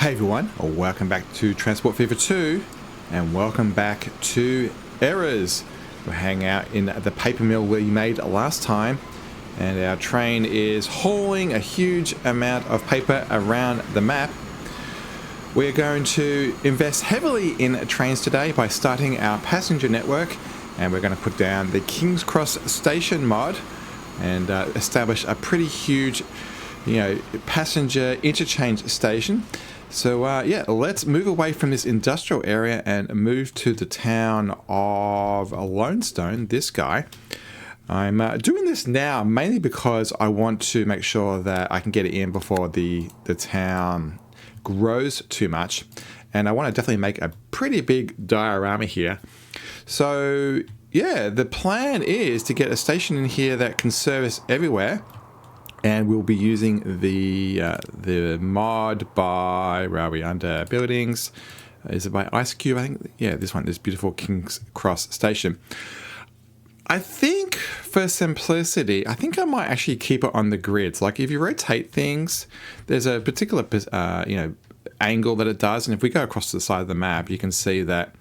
Hey everyone, welcome back to Transport Fever 2 and welcome back to Errors. We're hanging out in the paper mill we made last time, and our train is hauling a huge amount of paper around the map. We're going to invest heavily in trains today by starting our passenger network, and we're going to put down the King's Cross station mod and establish a pretty huge passenger interchange station. So let's move away from this industrial area and move to the town of Lonestone, this guy. I'm doing this now mainly because I want to make sure that I can get it in before the town grows too much. And I want to definitely make a pretty big diorama here. So yeah, the plan is to get a station in here that can service everywhere. And we'll be using the mod by, where are we, under buildings, is it by Ice Cube, I think? Yeah, this beautiful King's Cross station. I think for simplicity, I think I might actually keep it on the grids. Like if you rotate things, there's a particular angle that it does, and if we go across to the side of the map, you can see that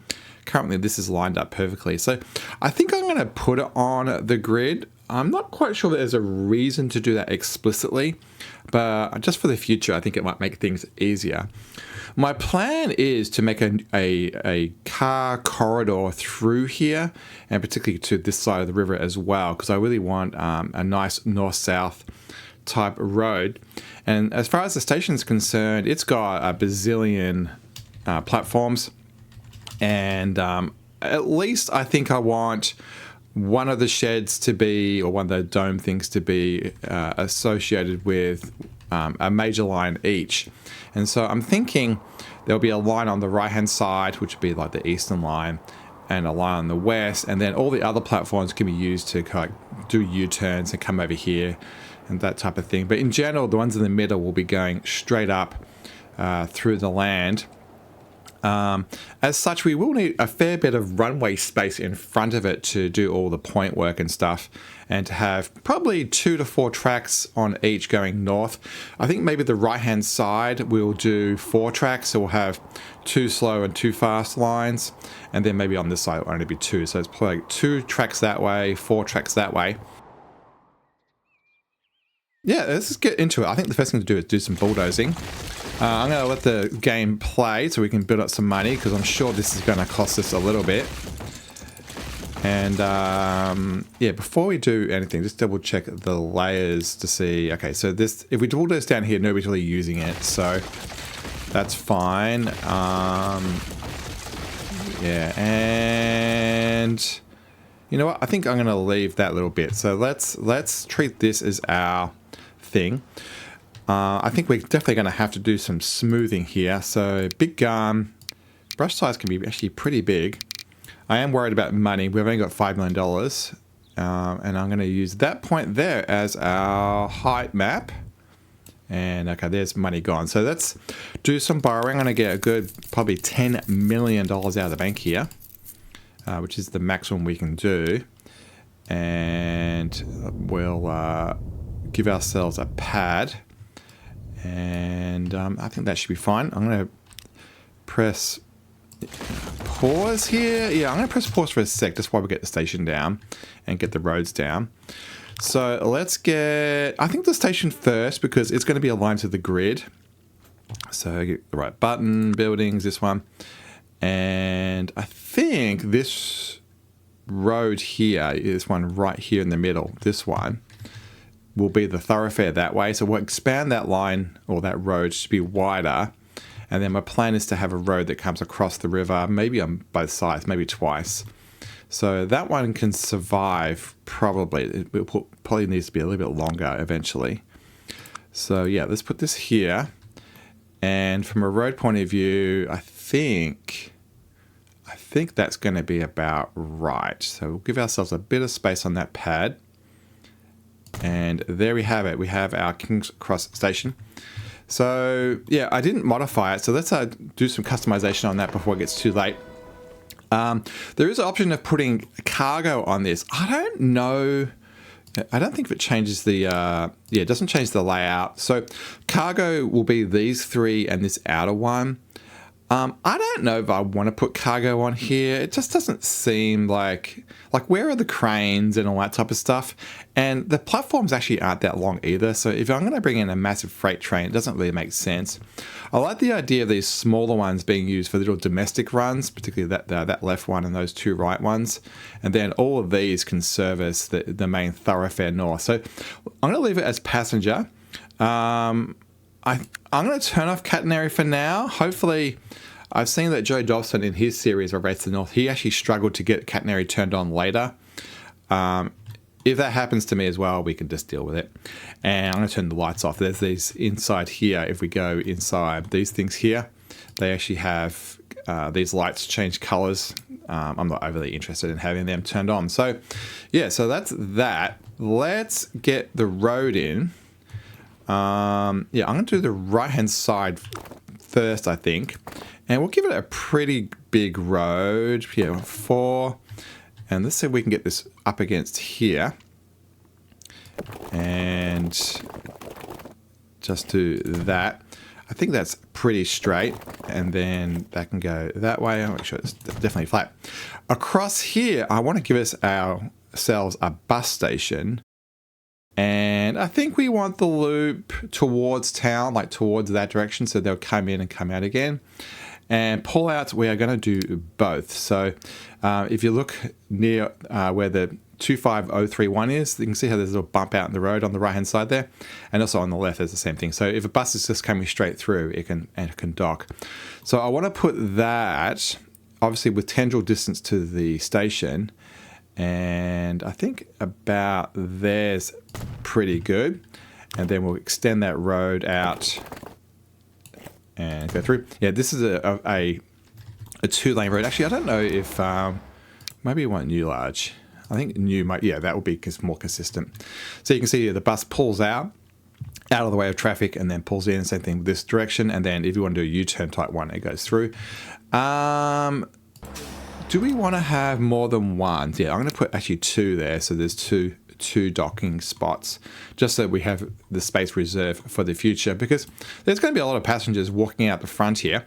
currently this is lined up perfectly. So I think I'm going to put it on the grid. I'm not quite sure that there's a reason to do that explicitly, but just for the future, I think it might make things easier. My plan is to make a car corridor through here, and particularly to this side of the river as well, because I really want a nice north-south type road. And as far as the station is concerned, it's got a bazillion platforms, and at least I think I want one of the sheds to be, or one of the dome things to be associated with a major line each. And so I'm thinking there'll be a line on the right hand side, which would be like the eastern line, and a line on the west, and then all the other platforms can be used to kind of do U-turns and come over here and that type of thing. But in general, the ones in the middle will be going straight up through the land. As such, we will need a fair bit of runway space in front of it to do all the point work and stuff, and to have probably 2 to 4 tracks on each going north. I think maybe the right hand side we'll do 4 tracks, so we'll have 2 slow and 2 fast lines, and then maybe on this side it'll only be 2, so it's probably like 2 tracks that way, 4 tracks that way. Yeah, let's just get into it. I think the first thing to do is do some bulldozing. I'm going to let the game play so we can build up some money, because I'm sure this is going to cost us a little bit. And before we do anything, just double check the layers to see. Okay, so this, if we bulldoze down here, nobody's really using it, so that's fine. And you know what? I think I'm going to leave that little bit. So let's treat this as our thing. I think we're definitely going to have to do some smoothing here. So big brush size can be actually pretty big. I am worried about money. We've only got $5 million. And I'm going to use that point there as our height map. And okay, there's money gone. So let's do some borrowing. I'm going to get a good probably $10 million out of the bank here, which is the maximum we can do. And we'll give ourselves a pad. And I think that should be fine. I'm going to press pause here. Yeah, I'm going to press pause for a sec, just while we get the station down and get the roads down. So let's get, I think, the station first, because it's going to be aligned to the grid. So get the right button, buildings, this one. And I think this road here, this one right here in the middle, this one, will be the thoroughfare that way. So we'll expand that line, or that road, to be wider. And then my plan is to have a road that comes across the river, maybe on both sides, maybe twice. So that one can survive probably. It probably needs to be a little bit longer eventually. So yeah, let's put this here. And from a road point of view, I think that's going to be about right. So we'll give ourselves a bit of space on that pad. And there we have it. We have our King's Cross station. So yeah, I didn't modify it. So let's do some customization on that before it gets too late. There is an option of putting cargo on this. I don't know I don't think it changes the, yeah, it doesn't change the layout. So cargo will be these three and this outer one. I don't know if I want to put cargo on here. It just doesn't seem like where are the cranes and all that type of stuff? And the platforms actually aren't that long either. So if I'm going to bring in a massive freight train, it doesn't really make sense. I like the idea of these smaller ones being used for little domestic runs, particularly that left one and those two right ones. And then all of these can service the main thoroughfare north. So I'm going to leave it as passenger. I'm going to turn off catenary for now. Hopefully, I've seen that Joe Dobson in his series of Race to the North, he actually struggled to get catenary turned on later. If that happens to me as well, we can just deal with it. And I'm going to turn the lights off. There's these inside here. If we go inside, these things here, they actually have these lights change colors. I'm not overly interested in having them turned on. So, yeah, so that's that. Let's get the road in. Yeah, I'm going to do the right-hand side first, I think. And we'll give it a pretty big road. Yeah, 4. And let's see if we can get this up against here. And just do that. I think that's pretty straight. And then that can go that way. I'll make sure it's definitely flat. Across here, I want to give ourselves a bus station. And I think we want the loop towards town, like towards that direction, so they'll come in and come out again. And pull-outs, we are going to do both. So if you look near where the 25031 is, you can see how there's a little bump out in the road on the right-hand side there. And also on the left, there's the same thing. So if a bus is just coming straight through, it can dock. So I want to put that, obviously with tendril distance to the station. And I think about there's pretty good. And then we'll extend that road out and go through. Yeah, this is a 2-lane road. Actually, I don't know if maybe you want new large. I think new might, yeah, that will be more consistent. So you can see here the bus pulls out of the way of traffic and then pulls in. Same thing this direction. And then if you want to do a U-turn type one, it goes through. Do we want to have more than one? Yeah, I'm going to put actually 2 there. So there's two docking spots, just so we have the space reserved for the future, because there's going to be a lot of passengers walking out the front here.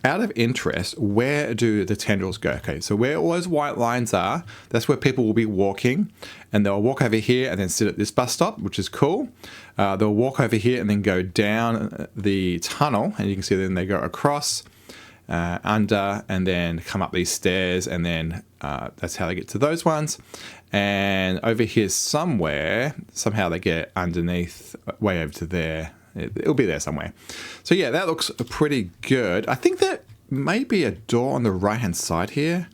Out of interest, where do the tendrils go? Okay, so where all those white lines are, that's where people will be walking, and they'll walk over here and then sit at this bus stop, which is cool. They'll walk over here and then go down the tunnel, and you can see then they go across, under, and then come up these stairs, and then that's how they get to those ones. And over here somewhere, somehow they get underneath, way over to there. It'll be there somewhere. So yeah, that looks pretty good. I think that may be a door on the right-hand side here.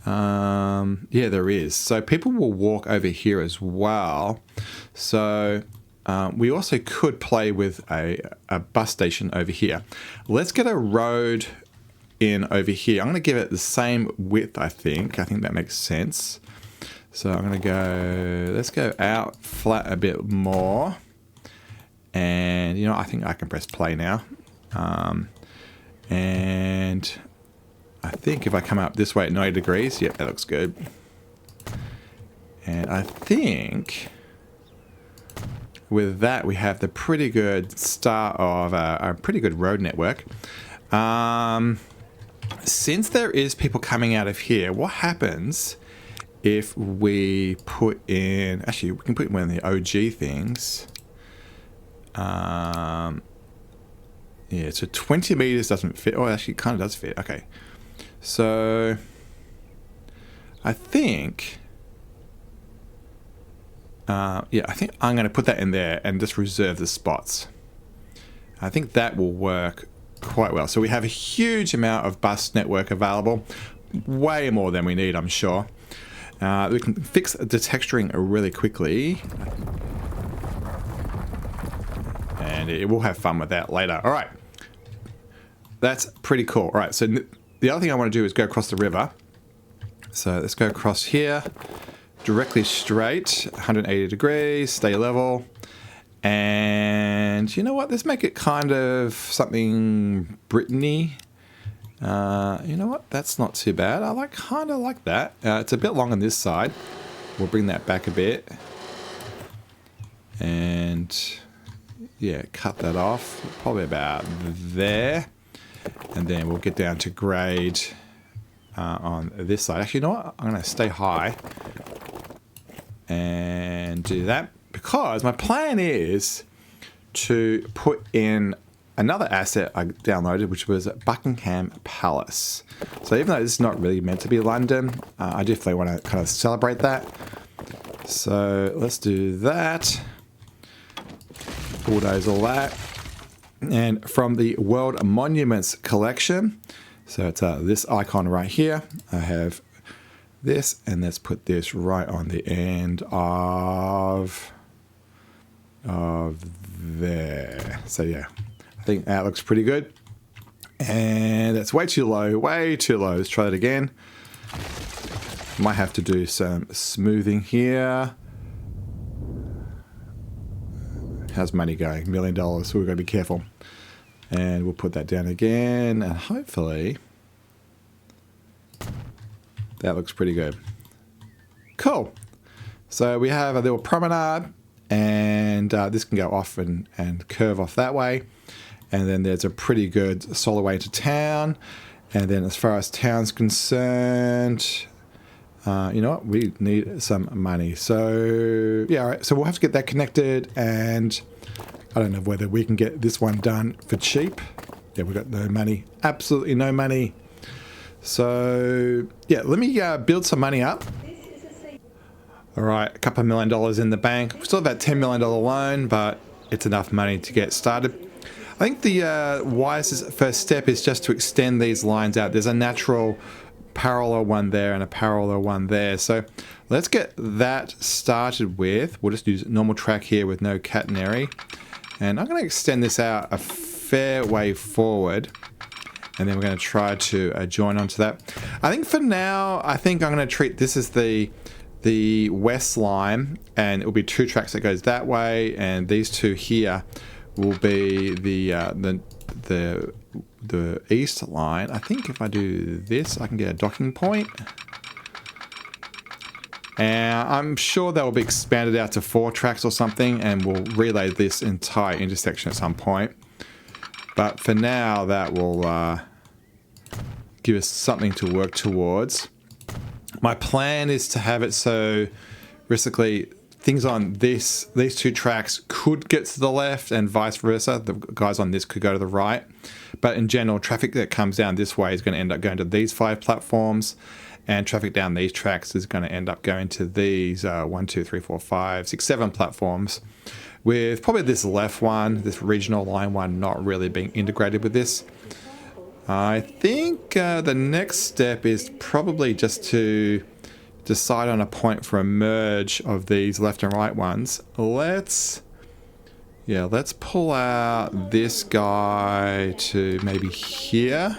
Yeah, there is. So people will walk over here as well. So we also could play with a bus station over here. Let's get a road in over here. I'm going to give it the same width, I think. I think that makes sense. So I'm going to go, let's go out flat a bit more. And, you know, I think I can press play now. And I think if I come up this way at 90 degrees, yep, that looks good. And I think with that, we have the pretty good start of a pretty good road network. Since there is people coming out of here, what happens if we put in, actually we can put in one of the OG things. Yeah, so 20 meters doesn't fit. Oh, actually it kind of does fit. Okay. So I think, yeah, I think I'm going to put that in there and just reserve the spots. I think that will work quite well. So we have a huge amount of bus network available, way more than we need, I'm sure. We can fix the texturing really quickly, and we'll have fun with that later. All right, that's pretty cool. All right, so the other thing I want to do is go across the river. So let's go across here, directly straight, 180 degrees, stay level. And you know what? Let's make it kind of something Brittany. You know what? That's not too bad. I kind of like that. It's a bit long on this side. We'll bring that back a bit. And yeah, cut that off probably about there. And then we'll get down to grade on this side. Actually, you know what? I'm going to stay high and do that, because my plan is to put in another asset I downloaded, which was Buckingham Palace. So even though this is not really meant to be London, I definitely want to kind of celebrate that. So let's do that. Bulldoze all that. And from the World Monuments collection, so it's this icon right here, I have this, and let's put this right on the end of there. So yeah, I think that looks pretty good. And that's way too low, way too low. Let's try that again. Might have to do some smoothing here. How's money going? $1 million, so we've got to be careful. And we'll put that down again, and hopefully that looks pretty good. Cool. So we have a little promenade, and this can go off and curve off that way. And then there's a pretty good solar way into town. And then as far as town's concerned, you know what? We need some money. So yeah, all right. So we'll have to get that connected, and I don't know whether we can get this one done for cheap. Yeah, we've got no money. Absolutely no money. So yeah, let me build some money up. All right, a couple of $1 million in the bank. We still have that $10 million loan, but it's enough money to get started. I think the wisest first step is just to extend these lines out. There's a natural parallel one there and a parallel one there. So let's get that started with. We'll just use normal track here with no catenary. And I'm going to extend this out a fair way forward. And then we're going to try to join onto that. I think for now, I think I'm going to treat this as the west line. And it will be 2 tracks that goes that way. And these 2 here will be the east line. I think if I do this, I can get a docking point. And I'm sure that will be expanded out to 4 tracks or something, and we'll relay this entire intersection at some point. But for now, that will give us something to work towards. My plan is to have it so basically things on these 2 tracks could get to the left and vice versa. The guys on this could go to the right. But in general, traffic that comes down this way is going to end up going to these 5 platforms. And traffic down these tracks is going to end up going to these 1, 2, 3, 4, 5, 6, 7 platforms. With probably this left one, this regional line one, not really being integrated with this. I think the next step is probably just to decide on a point for a merge of these left and right ones. Let's pull out this guy to maybe here.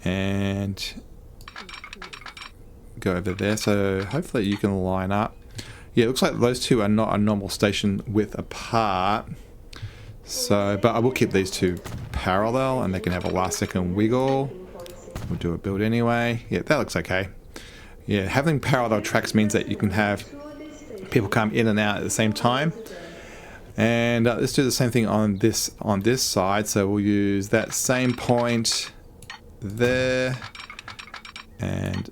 And go over there. So hopefully you can line up. Yeah, it looks like those 2 are not a normal station width apart. So, but I will keep these 2 parallel, and they can have a last second wiggle. We'll do a build anyway. Yeah, that looks okay. Yeah, having parallel tracks means that you can have people come in and out at the same time. And let's do the same thing on this side. So we'll use that same point there and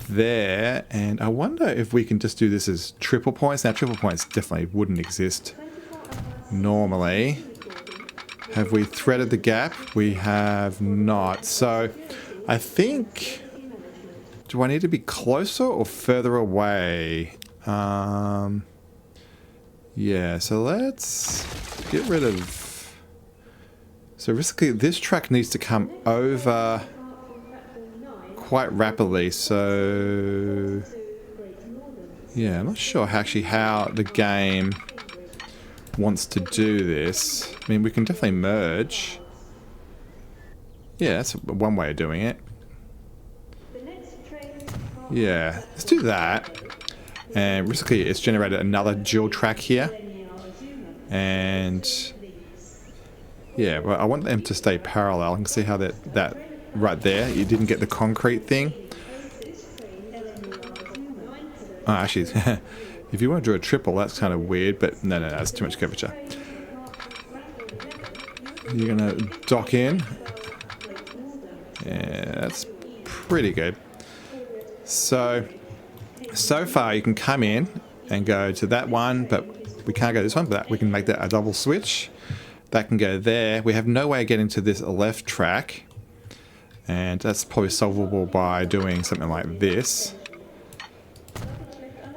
there, and I wonder if we can just do this as triple points. Now triple points definitely wouldn't exist normally. Have we threaded the gap? We have not. So I think, do I need to be closer or further away? Yeah, so let's get rid of, so basically this track needs to come over quite rapidly. So yeah, I'm not sure how the game wants to do this. I mean, we can definitely merge. Yeah, that's one way of doing it. Yeah, let's do that. And basically it's generated another dual track here. And yeah, well, I want them to stay parallel. I can see how that right there, you didn't get the concrete thing. Oh, actually, If you want to do a triple, that's kind of weird, but no, that's too much curvature. You're going to dock in. Yeah, that's pretty good. So far you can come in and go to that one, but we can't go this one, but we can make that a double switch. That can go there. We have no way of getting to this left track, and that's probably solvable by doing something like this.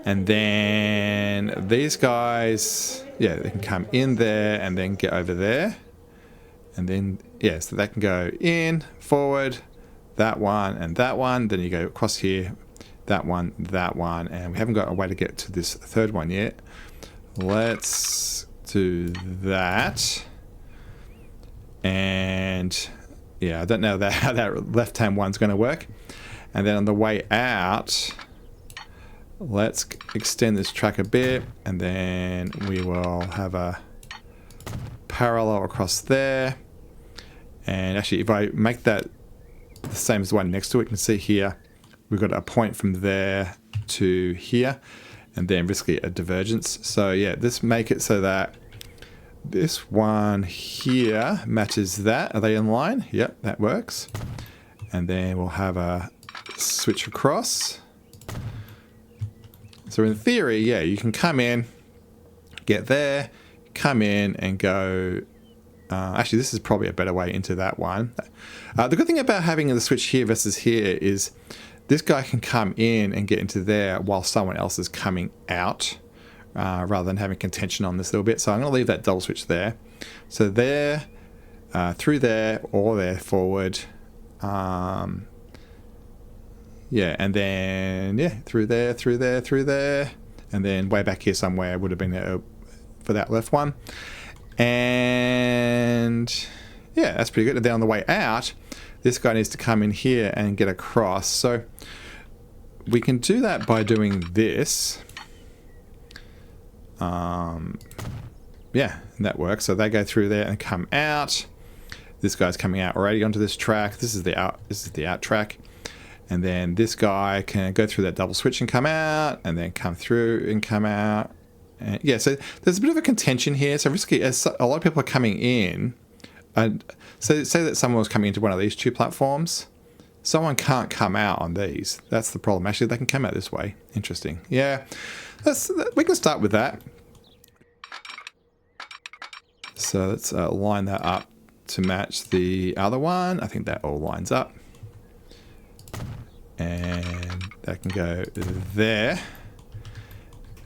And then these guys, yeah, they can come in there and then get over there. And then, yeah, so they can go in, forward, that one, and that one. Then you go across here, that one, and we haven't got a way to get to this third one yet. Let's do that. And yeah, I don't know how that left-hand one's going to work. And then on the way out, let's extend this track a bit, and then we will have a parallel across there. And actually, if I make that the same as the one next to it, you can see here we've got a point from there to here, and then basically a divergence. So yeah, this make it so that this one here matches that. Are they in line? Yep, that works. And then we'll have a switch across. So in theory, yeah, you can come in, get there, come in and go. Actually, this is probably a better way into that one. The good thing about having the switch here versus here is this guy can come in and get into there while someone else is coming out, rather than having contention on this little bit. So I'm going to leave that double switch there. So there, through there, or there forward. Yeah, and then, yeah, through there, through there, through there. And then way back here somewhere would have been there for that left one. And yeah, that's pretty good. And then on the way out, this guy needs to come in here and get across. So we can do that by doing this. Yeah, and that works. So they go through there and come out. This guy's coming out already onto this track. This is the out track. And then this guy can go through that double switch and come out, and then come through and come out. And yeah, so there's a bit of a contention here. So risky, as a lot of people are coming in, and so say that someone was coming into one of these two platforms, someone can't come out on these. That's the problem. Actually, they can come out this way. Interesting. Yeah, we can start with that. So let's line that up to match the other one. I think that all lines up. And that can go there.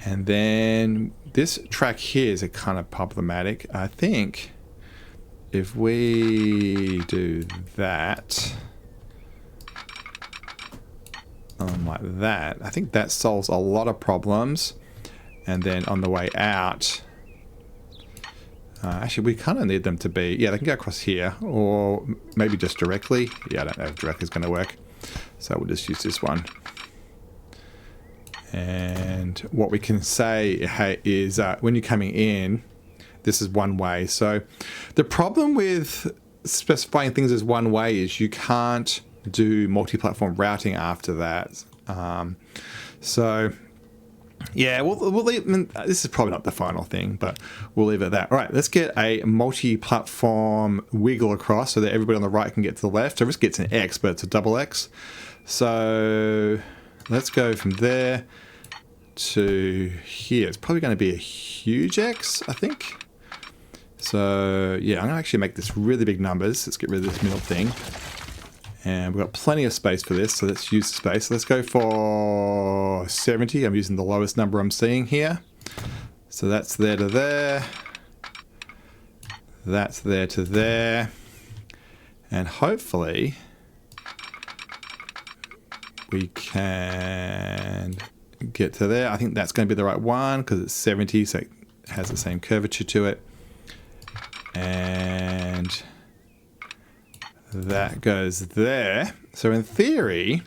And then this track here is a kind of problematic. I think if we do that, like that, I think that solves a lot of problems. And then on the way out, actually we kind of need them to be, yeah, they can go across here, or maybe just directly. Yeah, I don't know if directly is going to work. So we'll just use this one. And what we can say is when you're coming in, this is one way. So the problem with specifying things as one way is you can't do multi-platform routing after that. So yeah, we'll leave, this is probably not the final thing, but we'll leave it at that. All right, let's get a multi-platform wiggle across so that everybody on the right can get to the left. So this gets an X, but it's a double X. So let's go from there to here. It's probably going to be a huge X, I think. So yeah, I'm going to actually make this really big numbers. Let's get rid of this middle thing. And we've got plenty of space for this, so let's use the space. Let's go for 70. I'm using the lowest number I'm seeing here. So that's there to there. That's there to there. And hopefully we can get to there. I think that's going to be the right one because it's 70, so it has the same curvature to it. And that goes there. So in theory,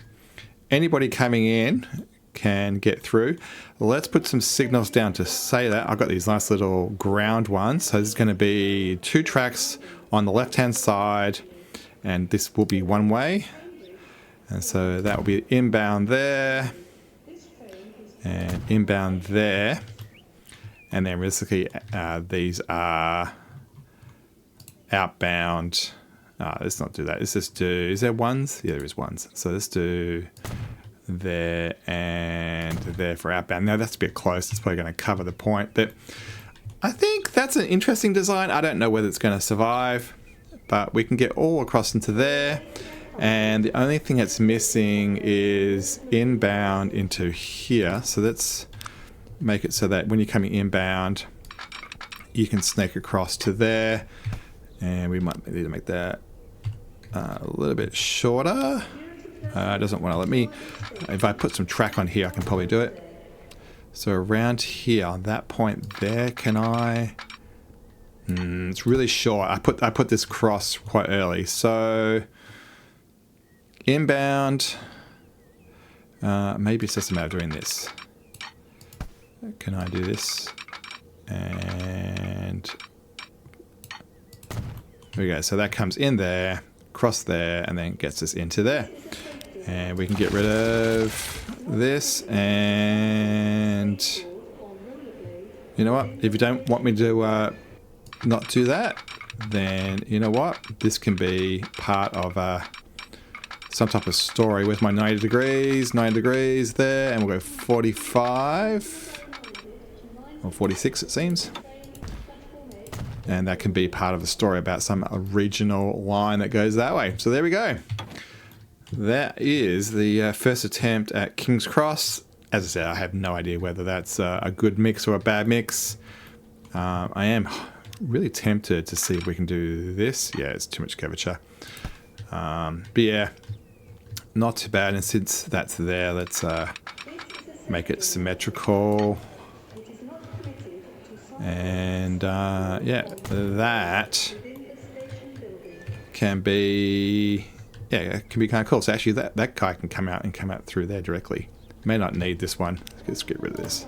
anybody coming in can get through. Let's put some signals down to say that. I've got these nice little ground ones. So there's going to be 2 tracks on the left-hand side, and this will be one way. And so that will be inbound there. and inbound there. And then basically these are outbound. Let's not do that. Let's just do, is there ones? Yeah, there is ones. So let's do there and there for outbound. Now that's a bit close. It's probably going to cover the point, but I think that's an interesting design. I don't know whether it's going to survive, but we can get all across into there. And the only thing that's missing is inbound into here. So let's make it so that when you're coming inbound, you can snake across to there. And we might need to make that a little bit shorter. It doesn't want to let me. If I put some track on here, I can probably do it. So around here, that point there, can I? It's really short. I put this cross quite early. So inbound, maybe it's just a matter of doing this. Can I do this? And there we go. So that comes in there, across there, and then gets us into there. And we can get rid of this. And you know what? If you don't want me to not do that, then you know what? This can be part of some type of story. Where's my 90 degrees? 90 degrees there, and we'll go 45 or 46 it seems. And that can be part of a story about some regional line that goes that way. So there we go. That is the first attempt at King's Cross. As I said, I have no idea whether that's a good mix or a bad mix. I am really tempted to see if we can do this. Yeah, it's too much curvature. But yeah, not too bad. And since that's there, let's make it symmetrical. And yeah, that can be, yeah, it can be kind of cool. So actually that guy can come out through there directly. May not need this one. Let's get rid of this.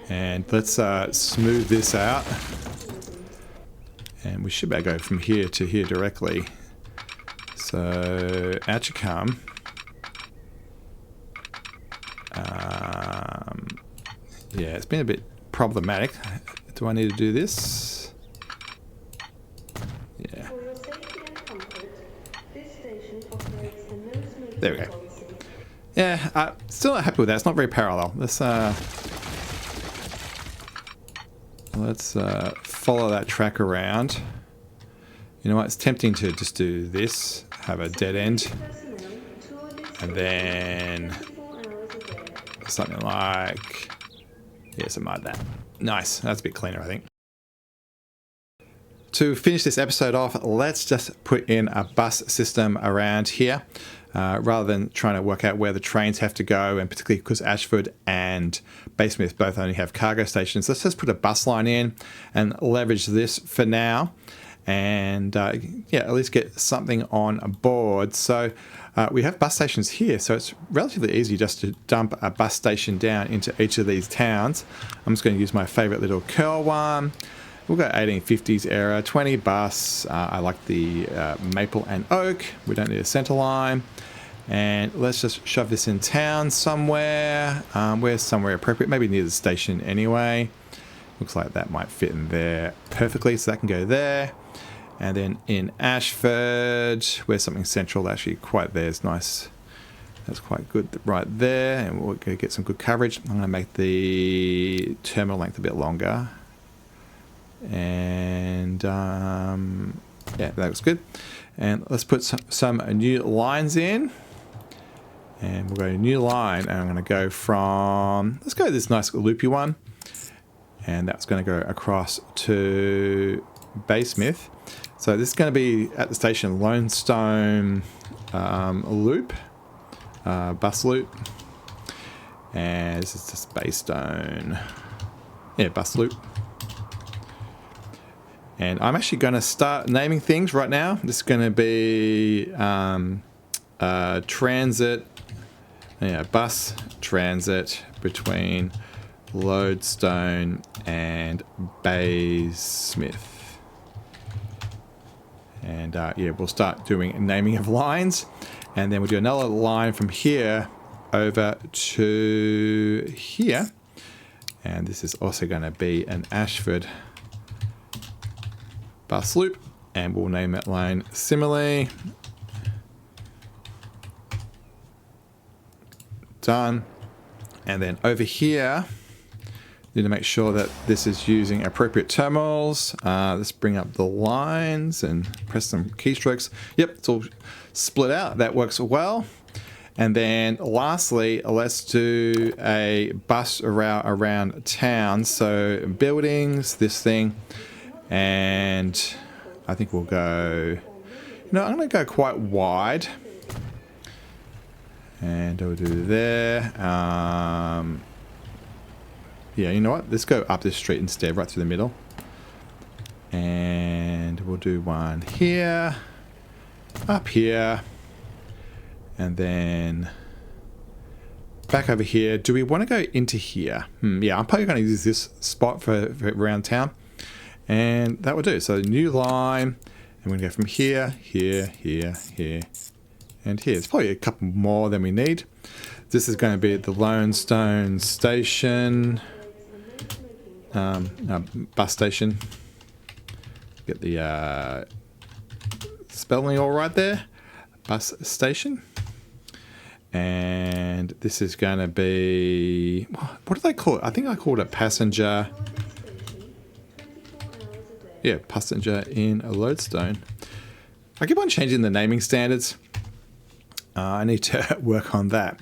And let's smooth this out. And we should be able to go from here to here directly. So out you come. Yeah, it's been a bit problematic. Do I need to do this? Yeah. There we go. Yeah, still not happy with that. It's not very parallel. Let's follow that track around. You know what? It's tempting to just do this, have a dead end, and then something like, yeah, something like that. Nice. That's a bit cleaner, I think. To finish this episode off, let's just put in a bus system around here. Rather than trying to work out where the trains have to go, and particularly because Ashford and Baysmith both only have cargo stations, let's just put a bus line in and leverage this for now, and yeah, at least get something on board. So we have bus stations here, so it's relatively easy just to dump a bus station down into each of these towns. I'm just going to use my favorite little curl one. We'll go 1850s era, 20 bus. I like the maple and oak. We don't need a center line. And let's just shove this in town somewhere. Where's somewhere appropriate? Maybe near the station anyway. Looks like that might fit in there perfectly, so that can go there. And then in Ashford, where's something central, actually quite there is nice. That's quite good right there, and we're going to get some good coverage. I'm going to make the terminal length a bit longer. And yeah, that looks good. And let's put some new lines in. And we'll go to new line, and I'm going to go from, let's go this nice loopy one. And that's going to go across to Baysmith. So this is going to be at the station Lone loop, bus loop. And this is just Baystone. Yeah, bus loop. And I'm actually going to start naming things right now. This is going to be transit, yeah, bus transit between Lodestone and Baysmith. And yeah, we'll start doing naming of lines. And then we'll do another line from here over to here. And this is also going to be an Ashford bus loop. And we'll name that line similarly. Done. And then over here, need to make sure that this is using appropriate terminals. Let's bring up the lines and press some keystrokes. Yep, it's all split out. That works well. And then lastly, let's do a bus around town. So buildings, this thing, and I think we'll go, no, I'm going to go quite wide. And we'll do there. Yeah, you know what? Let's go up this street instead, right through the middle. And we'll do one here, up here, and then back over here. Do we want to go into here? Yeah, I'm probably going to use this spot for around town. And that will do. So new line, and we're going to go from here, here, here, here, and here. It's probably a couple more than we need. This is going to be the Lodestone Station. Bus station. Get the spelling all right there. Bus station. And this is going to be, what do they call it? I think I called it passenger. Yeah, passenger in a Lodestone. I keep on changing the naming standards. I need to work on that.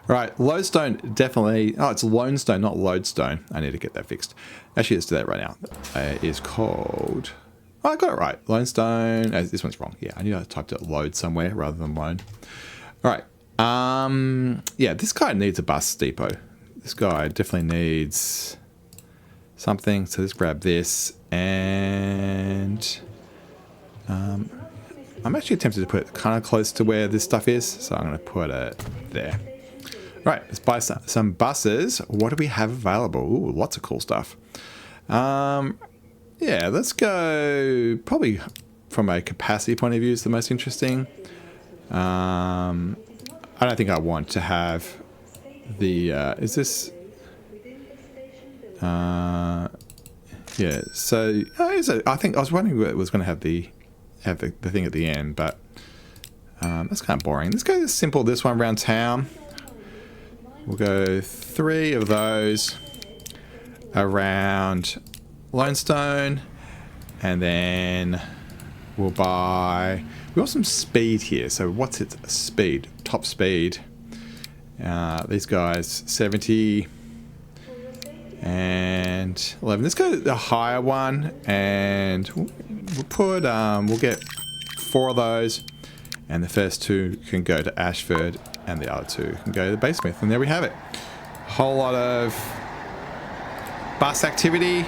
Right, Lodestone definitely. Oh, it's Lodestone, not Lodestone. I need to get that fixed. Actually, let's do that right now. It is called. Oh, I got it right. Lodestone. This one's wrong. Yeah, I knew I typed it load somewhere rather than loan. All right. Yeah, this guy needs a bus depot. This guy definitely needs something. So let's grab this, and I'm actually tempted to put it kind of close to where this stuff is. So I'm going to put it there. Right, let's buy some buses. What do we have available? Ooh, lots of cool stuff. Yeah, let's go probably from a capacity point of view is the most interesting. I don't think I want to have the, is this, yeah, so, I think I was wondering whether it was going to have the thing at the end, but that's kind of boring. Let's go simple, this one around town. We'll go 3 of those around Lodestone, and then we'll buy. We want some speed here. So what's its speed? Top speed. These guys 70 and 11. Let's go the higher one, and we'll put. We'll get 4 of those, and the first 2 can go to Ashford. And the other 2 can go to the Bay Smith. And there we have it. Whole lot of bus activity.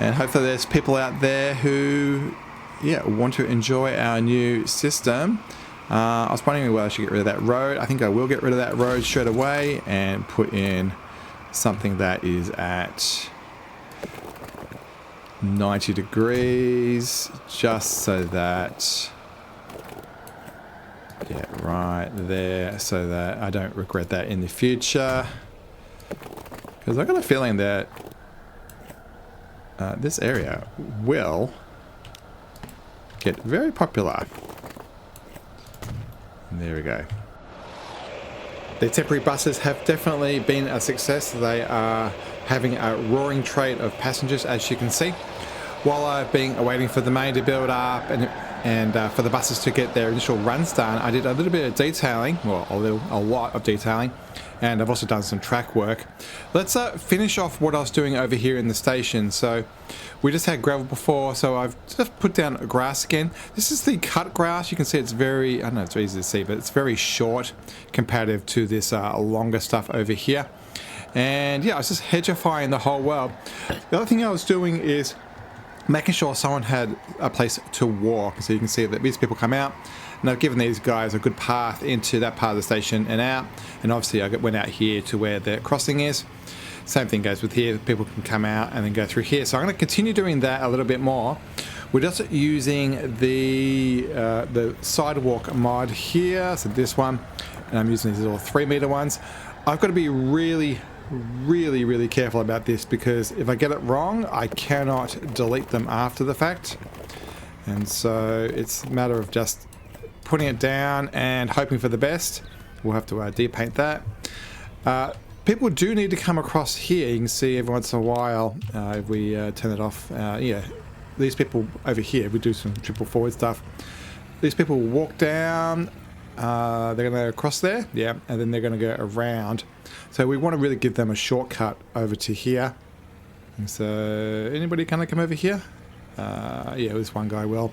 And hopefully there's people out there who, yeah, want to enjoy our new system. I was wondering whether I should get rid of that road. I think I will get rid of that road straight away and put in something that is at 90 degrees. Just so that... yeah, right there, so that I don't regret that in the future. Because I've got a feeling that this area will get very popular. And there we go. The temporary buses have definitely been a success. They are having a roaring trade of passengers, as you can see. While I've been waiting for the main to build up and for the buses to get their initial runs done, I did a little bit of detailing, well, a lot of detailing, and I've also done some track work. Let's finish off what I was doing over here in the station. So we just had gravel before, so I've just put down grass again. This is the cut grass. You can see it's very, I don't know, it's easy to see, but it's very short comparative to this longer stuff over here. And yeah, I was just hedgifying the whole world. The other thing I was doing is making sure someone had a place to walk. So you can see that these people come out, and I've given these guys a good path into that part of the station and out. And obviously I went out here to where the crossing is. Same thing goes with here. People can come out and then go through here. So I'm going to continue doing that a little bit more. We're just using the sidewalk mod here, so this one, and I'm using these little 3-meter ones. I've got to be really careful about this, because if I get it wrong, I cannot delete them after the fact. And so it's a matter of just putting it down and hoping for the best. We'll have to depaint that. People do need to come across here. You can see every once in a while, if we turn it off, yeah, these people over here, we do some triple forward stuff. These people walk down, they're going to cross there, yeah, and then they're going to go around. So we want to really give them a shortcut over to here. And so anybody kind of come over here? Yeah, this one guy will.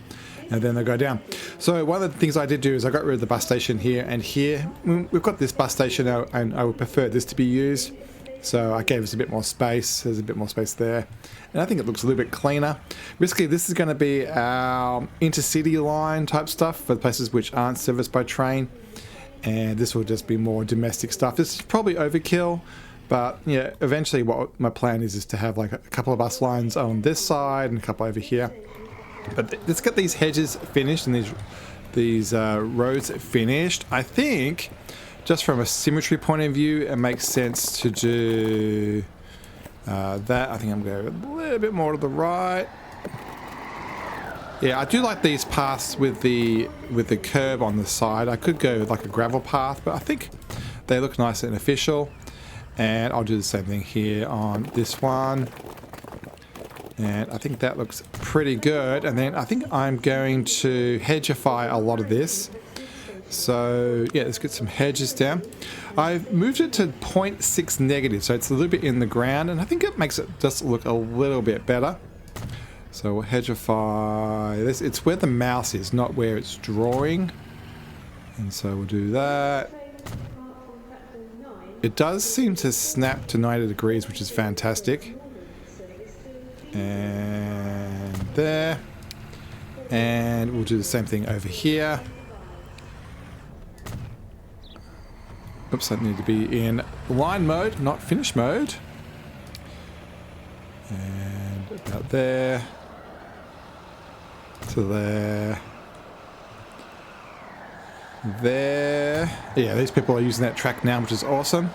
And then they'll go down. So one of the things I did do is I got rid of the bus station here and here. We've got this bus station now, and I would prefer this to be used. So I gave us a bit more space. There's a bit more space there. And I think it looks a little bit cleaner. Basically, this is going to be our intercity line type stuff for the places which aren't serviced by train. And this will just be more domestic stuff. This is probably overkill. But yeah, eventually what my plan is to have like a couple of bus lines on this side and a couple over here. But let's get these hedges finished and these roads finished. I think, just from a symmetry point of view, it makes sense to do that. I think I'm going a little bit more to the right. Yeah, I do like these paths with the curb on the side. I could go with like a gravel path, but I think they look nice and official. And I'll do the same thing here on this one. And I think that looks pretty good. And then I think I'm going to hedgeify a lot of this. So yeah, let's get some hedges down. I've moved it to 0.6 negative, so it's a little bit in the ground, and I think it makes it just look a little bit better. So we'll hedgeify this. It's where the mouse is, not where it's drawing. And so we'll do that. It does seem to snap to 90 degrees, which is fantastic. And there. And we'll do the same thing over here. Oops, I need to be in line mode, not finish mode. And about there. To there. There. Yeah, these people are using that track now, which is awesome.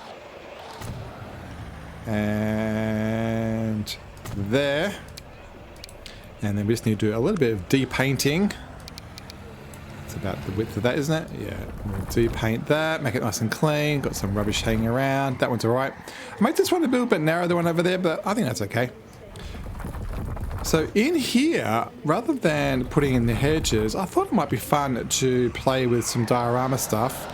And there. And then we just need to do a little bit of depainting. It's about the width of that, isn't it? Yeah, we'll depaint that, make it nice and clean. Got some rubbish hanging around. That one's alright. I make this one a little bit narrower, the one over there, but I think that's okay. So in here, rather than putting in the hedges, I thought it might be fun to play with some diorama stuff.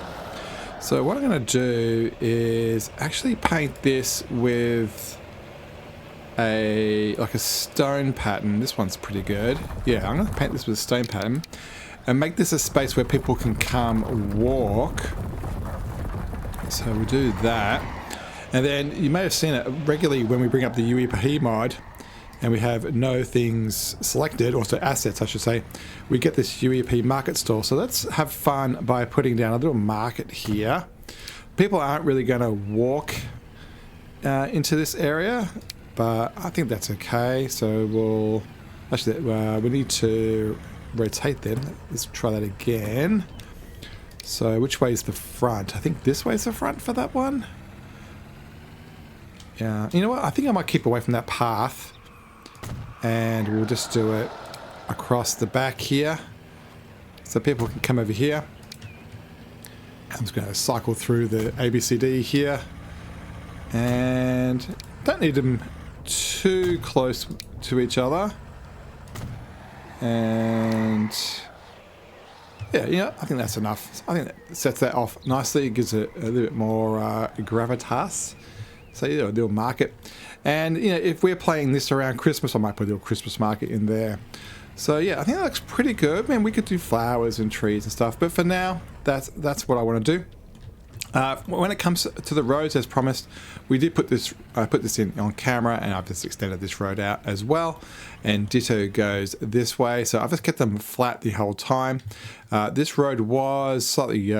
So what I'm going to do is actually paint this with like a stone pattern. This one's pretty good. Yeah, I'm going to paint this with a stone pattern and make this a space where people can come walk. So we'll do that. And then you may have seen it regularly when we bring up the UEP mod and we have no things selected, or so assets I should say, we get this UEP market store. So let's have fun by putting down a little market here. People aren't really going to walk into this area, but I think that's okay. So we'll actually we need to rotate them. Let's try that again. So which way is the front? I think this way is the front for that one. Yeah, you know what? I think I might keep away from that path. And we'll just do it across the back here. So people can come over here. I'm just going to cycle through the ABCD here. And don't need them too close to each other. And yeah, you know, I think that's enough. I think that sets that off nicely. It gives it a little bit more gravitas. So you know, a little market. And you know, if we're playing this around Christmas, I might put a little Christmas market in there. So yeah, I think that looks pretty good. Man, we could do flowers and trees and stuff, but for now, that's what I want to do. When it comes to the roads, as promised, we did put this in on camera, and I've just extended this road out as well. And ditto goes this way, so I've just kept them flat the whole time. This road was slightly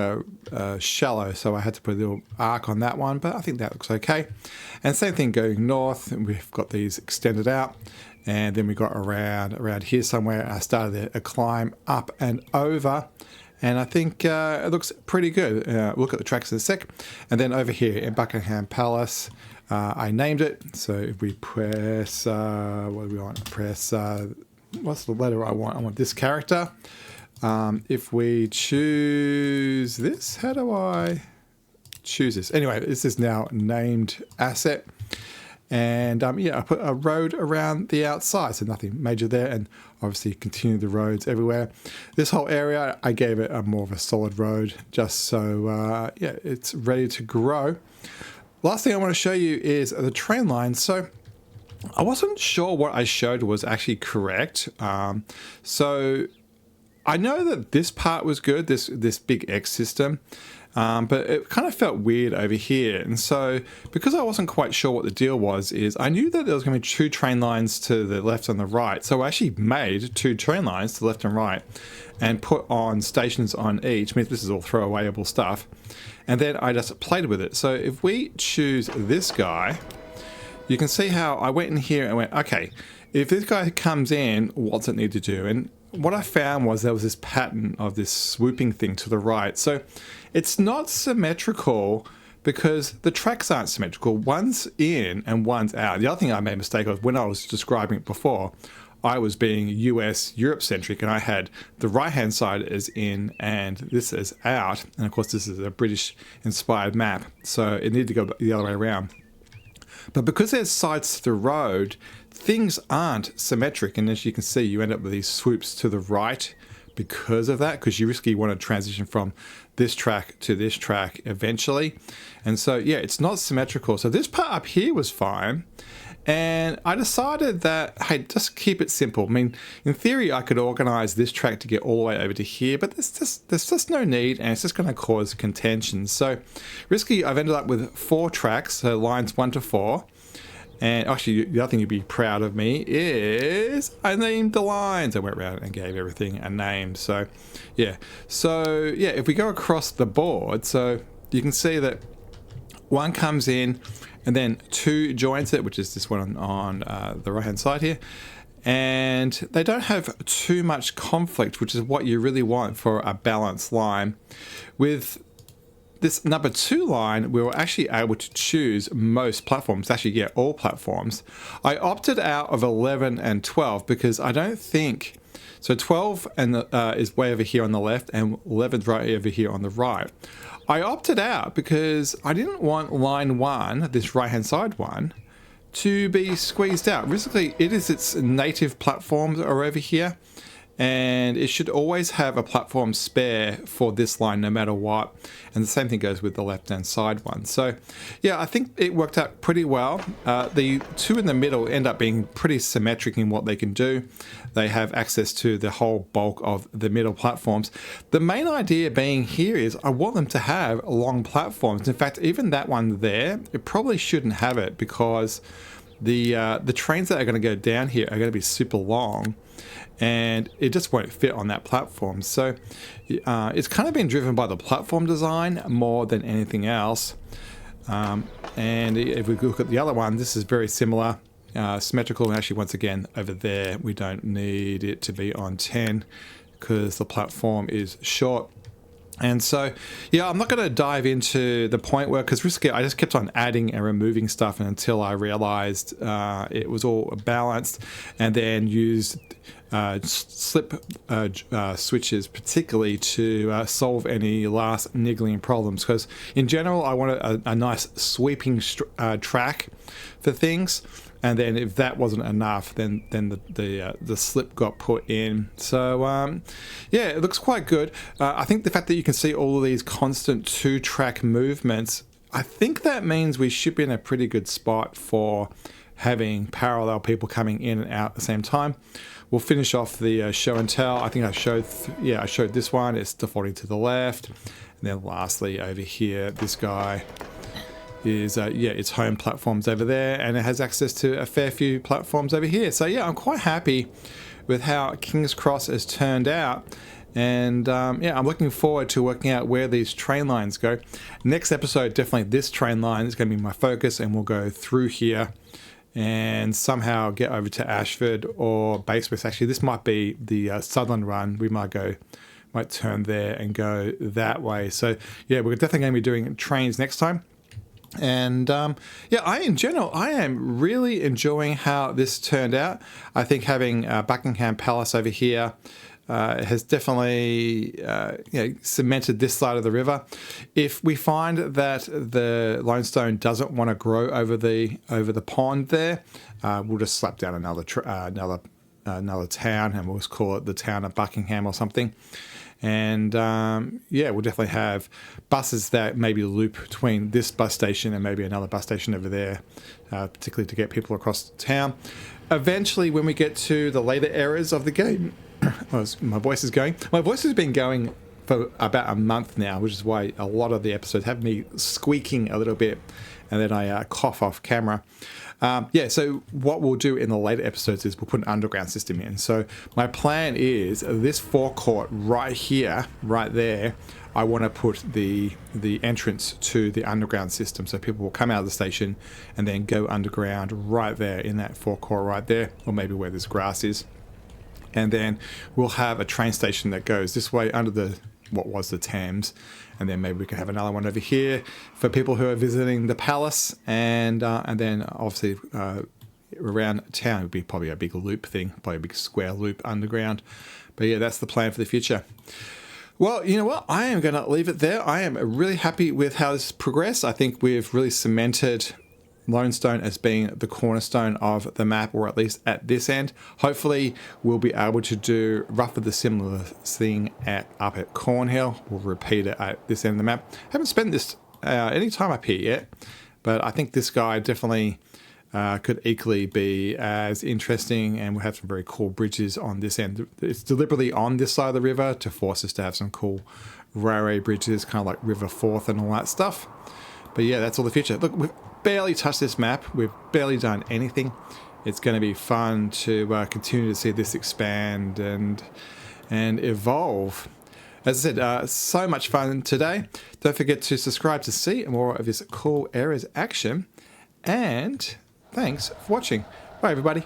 shallow, so I had to put a little arc on that one, but I think that looks okay. And same thing going north, and we've got these extended out. And then we got around here somewhere. I started a climb up and over. And I think it looks pretty good. Look at the tracks in a sec. And then over here in Buckingham Palace, I named it. So if we press, what do we want? Press, what's the letter I want? I want this character. If we choose this, how do I choose this? Anyway, this is now named asset. And yeah, I put a road around the outside, so nothing major there, and obviously continue the roads everywhere. This whole area, I gave it a more of a solid road, just so, yeah, it's ready to grow. Last thing I want to show you is the train line. So I wasn't sure what I showed was actually correct. So I know that this part was good, this big X system. But it kind of felt weird over here. And so because I wasn't quite sure what the deal was, is I knew that there was going to be 2 train lines to the left and the right. So I actually made 2 train lines to the left and right and put on stations on each. I mean, this is all throwawayable stuff. And then I just played with it. So if we choose this guy, you can see how I went in here and went, okay, if this guy comes in, what's it need to do? And what I found was there was this pattern of this swooping thing to the right. So it's not symmetrical because the tracks aren't symmetrical. One's in and one's out. The other thing I made a mistake of when I was describing it before, I was being US, Europe centric, and I had the right hand side as in and this is out. And of course, this is a British inspired map. So it needed to go the other way around. But because there's sides to the road, things aren't symmetric. And as you can see, you end up with these swoops to the right because of that, because you risky want to transition from this track to this track eventually. And so, yeah, it's not symmetrical. So this part up here was fine. And I decided that, hey, just keep it simple. I mean, in theory, I could organize this track to get all the way over to here, but there's just no need, and it's just going to cause contention. So risky, I've ended up with 4 tracks, so lines 1 to 4. And actually, the other thing you'd be proud of me is I named the lines. I went around and gave everything a name. So, yeah. So, yeah, if we go across the board, so you can see that 1 comes in and then 2 joins it, which is this one on the right-hand side here. And they don't have too much conflict, which is what you really want for a balanced line. With this number 2 line, we were actually able to choose most platforms, actually, yeah, all platforms. I opted out of 11 and 12 because I don't think, so 12 is way over here on the left and 11's right over here on the right. I opted out because I didn't want line 1, this right-hand side one, to be squeezed out. Basically, it is its native platforms are over here, and it should always have a platform spare for this line no matter what. And the same thing goes with the left-hand side one. So yeah, I think it worked out pretty well. The 2 in the middle end up being pretty symmetric in what they can do. They have access to the whole bulk of the middle platforms. The main idea being here is I want them to have long platforms. In fact, even that one there, it probably shouldn't have it because the trains that are going to go down here are going to be super long, and it just won't fit on that platform. So it's kind of been driven by the platform design more than anything else. And if we look at the other one, this is very similar, symmetrical. And actually, once again, over there, we don't need it to be on 10 because the platform is short. And so, yeah, I'm not going to dive into the point work because I just kept on adding and removing stuff until I realized it was all balanced, and then used slip switches particularly to solve any last niggling problems, because in general I wanted a nice sweeping track for things. And then if that wasn't enough, then the slip got put in. So yeah, it looks quite good. I think the fact that you can see all of these constant 2-track movements, I think that means we should be in a pretty good spot for having parallel people coming in and out at the same time. We'll finish off the show and tell. I think I showed this one. It's defaulting to the left. And then lastly over here, this guy is its home platforms over there, and it has access to a fair few platforms over here. So yeah, I'm quite happy with how King's Cross has turned out, and yeah, I'm looking forward to working out where these train lines go. Next episode, definitely this train line is going to be my focus, and we'll go through here and somehow get over to Ashford or Basewest. Actually, this might be the Southern run. We might turn there and go that way. So yeah, we're definitely going to be doing trains next time. And yeah, in general, I am really enjoying how this turned out. I think having Buckingham Palace over here has definitely cemented this side of the river. If we find that the limestone doesn't want to grow over the pond there, we'll just slap down another town, and we'll just call it the town of Buckingham or something. And yeah, we'll definitely have buses that maybe loop between this bus station and maybe another bus station over there, particularly to get people across town. Eventually, when we get to the later eras of the game, my voice is going. My voice has been going for about a month now, which is why a lot of the episodes have me squeaking a little bit, and then I cough off camera. Yeah, so what we'll do in the later episodes is we'll put an underground system in. So my plan is this forecourt right here, right there, I want to put the entrance to the underground system. So people will come out of the station and then go underground right there in that forecourt right there, or maybe where this grass is. And then we'll have a train station that goes this way under what was the Thames, and then maybe we can have another one over here for people who are visiting the palace, and then obviously around town would be probably a big loop thing, probably a big square loop underground. But yeah, that's the plan for the future. Well, you know what? I am going to leave it there. I am really happy with how this progressed. I think we've really cemented Lodestone as being the cornerstone of the map, or at least at this end. Hopefully we'll be able to do roughly the similar thing up at Cornhill. We'll repeat it at this end of the map. Haven't spent this any time up here yet, but I think this guy definitely could equally be as interesting, and we'll have some very cool bridges on this end. It's deliberately on this side of the river to force us to have some cool railway bridges, kind of like River Forth and all that stuff. But yeah, that's all the future. Look, we've barely touched this map. We've barely done anything. It's going to be fun to continue to see this expand and evolve. As I said, so much fun today. Don't forget to subscribe to see more of this cool areas action. And thanks for watching. Bye, everybody.